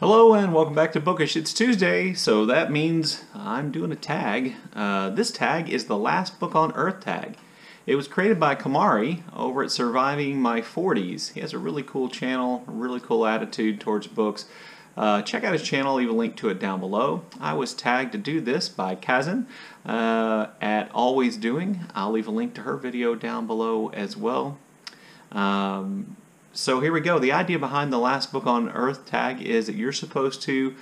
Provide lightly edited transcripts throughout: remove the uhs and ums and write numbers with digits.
Hello and welcome back to Bookish. It's Tuesday, so that means I'm doing a tag. This tag is the Last Book on Earth tag. It was created by Kamari over at Surviving My 40s. He has a really cool channel, a really cool attitude towards books. Check out his channel, I'll leave a link to it down below. I was tagged to do this by Kazen at Always Doing. I'll leave a link to her video down below as well. So here we go. The idea behind the Last Book on Earth tag is that you're supposed to,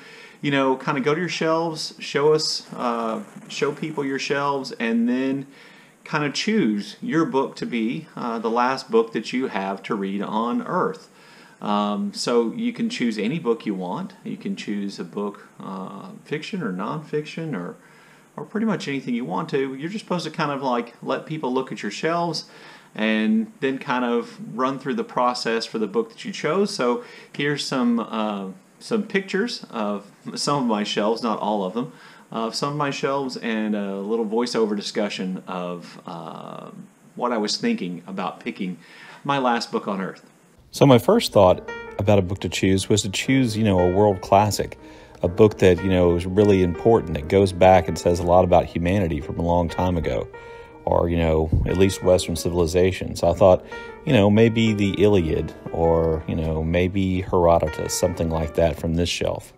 kind of go to your shelves, show people your shelves, and then kind of choose your book to be the last book that you have to read on Earth. So you can choose any book you want. You can choose a book, fiction or nonfiction, or pretty much anything you want to. You're just supposed to kind of like let people look at your shelves and then kind of run through the process for the book that you chose. So here's some pictures of some of my shelves, not all of them, of some of my shelves, and a little voiceover discussion of what I was thinking about picking my last book on Earth. So my first thought about a book to choose was to choose, a world classic, a book that, is really important, that goes back and says a lot about humanity from a long time ago, or, at least Western civilization. So I thought, maybe the Iliad, or, maybe Herodotus, something like that from this shelf.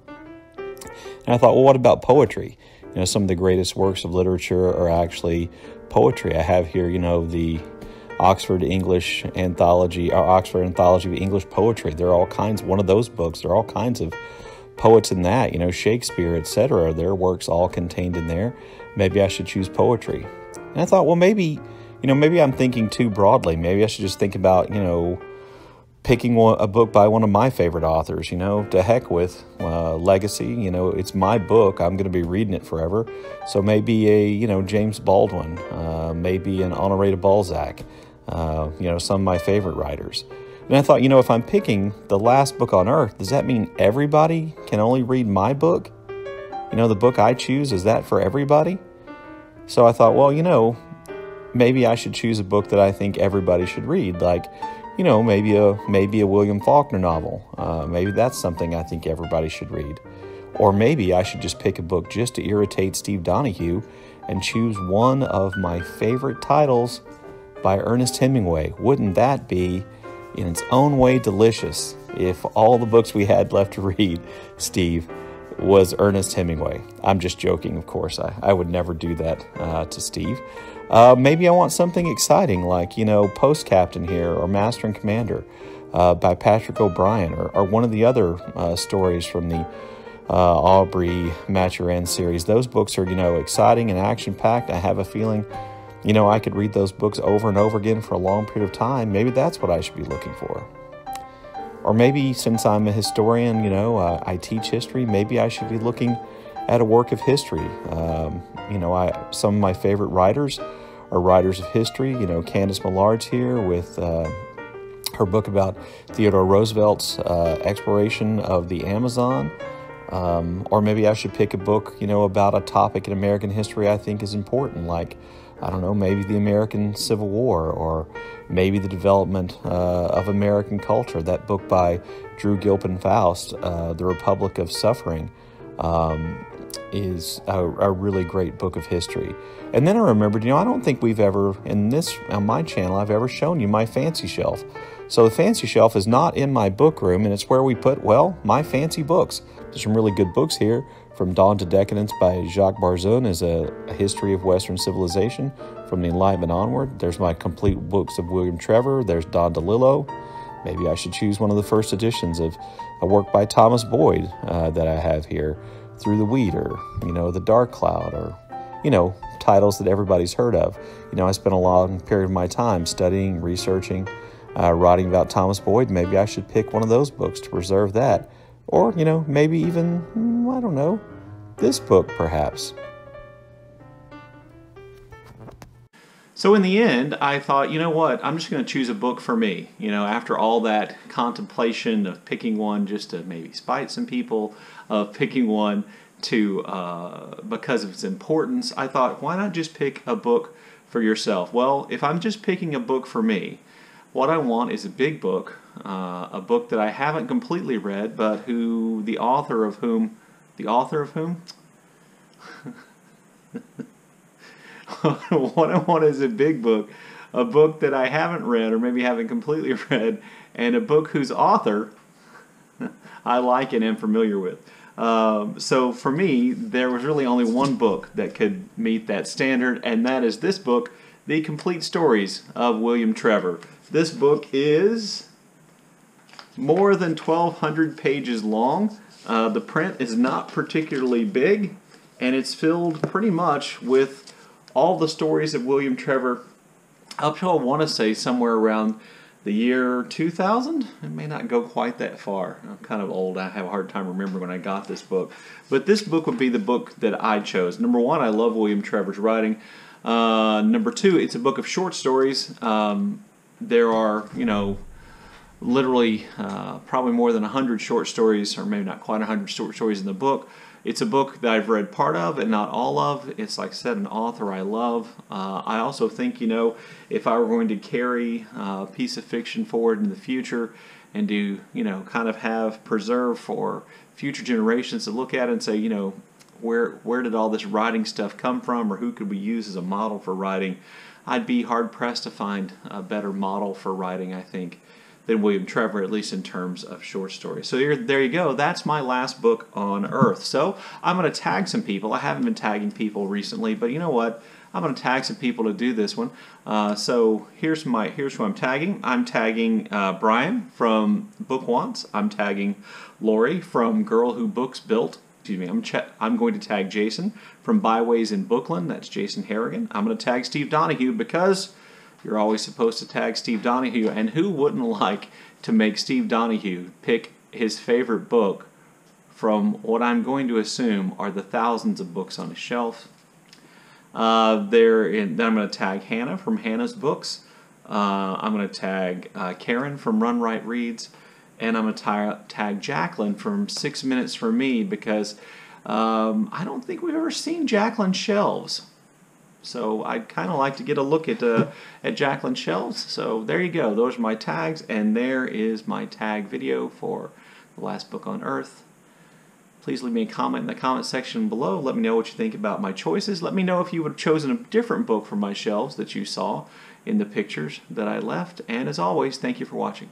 And I thought, well, what about poetry? Some of the greatest works of literature are actually poetry. I have here, the Oxford English Anthology, or Oxford Anthology of English Poetry. There are all kinds, one of those books, there are all kinds of poets in that, Shakespeare, etc. There are works all contained in there. Maybe I should choose poetry. And I thought, well, maybe I'm thinking too broadly. Maybe I should just think about, picking a book by one of my favorite authors, to heck with legacy. It's my book. I'm going to be reading it forever. So maybe a, James Baldwin, maybe an Honoré de Balzac, some of my favorite writers. And I thought, if I'm picking the last book on Earth, does that mean everybody can only read my book? The book I choose, is that for everybody? So I thought, well, maybe I should choose a book that I think everybody should read, like, maybe a William Faulkner novel. Maybe that's something I think everybody should read. Or maybe I should just pick a book just to irritate Steve Donoghue and choose one of my favorite titles by Ernest Hemingway. Wouldn't that be, in its own way, delicious if all the books we had left to read, Steve, was Ernest Hemingway? I'm just joking, of course. I would never do that to Steve. Maybe I want something exciting like, Post Captain here, or Master and Commander by Patrick O'Brien, or one of the other stories from the Aubrey Maturin series. Those books are, exciting and action-packed. I have a feeling, I could read those books over and over again for a long period of time. Maybe that's what I should be looking for. Or maybe, since I'm a historian, I teach history, maybe I should be looking at a work of history. Some of my favorite writers are writers of history. Candace Millard's here with her book about Theodore Roosevelt's exploration of the Amazon. Or maybe I should pick a book, about a topic in American history I think is important, like, I don't know, maybe the American Civil War, or maybe the development of American culture. That book by Drew Gilpin Faust, The Republic of Suffering, is a really great book of history. And then I remembered, I don't think we've ever, on my channel, I've ever shown you my fancy shelf. So the fancy shelf is not in my book room, and it's where we put, well, my fancy books. There's some really good books here. From Dawn to Decadence by Jacques Barzun is a history of Western civilization from the Enlightenment onward. There's my complete books of William Trevor. There's Don DeLillo. Maybe I should choose one of the first editions of a work by Thomas Boyd that I have here, Through the Wheat, or, The Dark Cloud, or, titles that everybody's heard of. I spent a long period of my time studying, researching, writing about Thomas Boyd. Maybe I should pick one of those books to preserve that. Or, maybe even, I don't know, this book, perhaps. So in the end, I thought, what, I'm just going to choose a book for me. After all that contemplation of picking one just to maybe spite some people, of picking one to because of its importance, I thought, why not just pick a book for yourself? Well, if I'm just picking a book for me, What I want is a big book, a book that I haven't completely read, but who the author of whom, what I want is a big book, a book that I haven't read or maybe haven't completely read, and a book whose author I like and am familiar with. So for me, there was really only one book that could meet that standard, and that is this book, The Complete Stories of William Trevor. This book is more than 1,200 pages long. The print is not particularly big, and it's filled pretty much with all the stories of William Trevor up to, I want to say, somewhere around the year 2000. It may not go quite that far. I'm kind of old. I have a hard time remembering when I got this book. But this book would be the book that I chose. Number one, I love William Trevor's writing. Number two, it's a book of short stories. There are, literally probably more than 100 short stories, or maybe not quite 100 short stories in the book. It's a book that I've read part of and not all of. It's, like I said, an author I love. I also think, if I were going to carry a piece of fiction forward in the future and do, kind of have preserved for future generations to look at and say, where did all this writing stuff come from, or who could we use as a model for writing, I'd be hard-pressed to find a better model for writing, I think, than William Trevor, at least in terms of short stories. So there you go. That's my last book on Earth. So I'm going to tag some people. I haven't been tagging people recently, but you know what? I'm going to tag some people to do this one. So here's who I'm tagging. I'm tagging Brian from Bookwanting. I'm tagging Laurie from Girl Who Books Built. Excuse me. I'm going to tag Jason from Byways in Bookland. That's Jason Harigan. I'm going to tag Steve Donoghue because you're always supposed to tag Steve Donoghue, and who wouldn't like to make Steve Donoghue pick his favorite book from what I'm going to assume are the thousands of books on his shelf. Then I'm going to tag Hannah from Hannah's Books. I'm going to tag Karen from Runwright Reads, and I'm going to tag Jaclyn from 6 Minutes for Me because I don't think we've ever seen Jaclyn's shelves. So I'd kind of like to get a look at Jaclyn's shelves. So there you go. Those are my tags, and there is my tag video for the last book on Earth. Please leave me a comment in the comment section below. Let me know what you think about my choices. Let me know if you would have chosen a different book from my shelves that you saw in the pictures that I left. And as always, thank you for watching.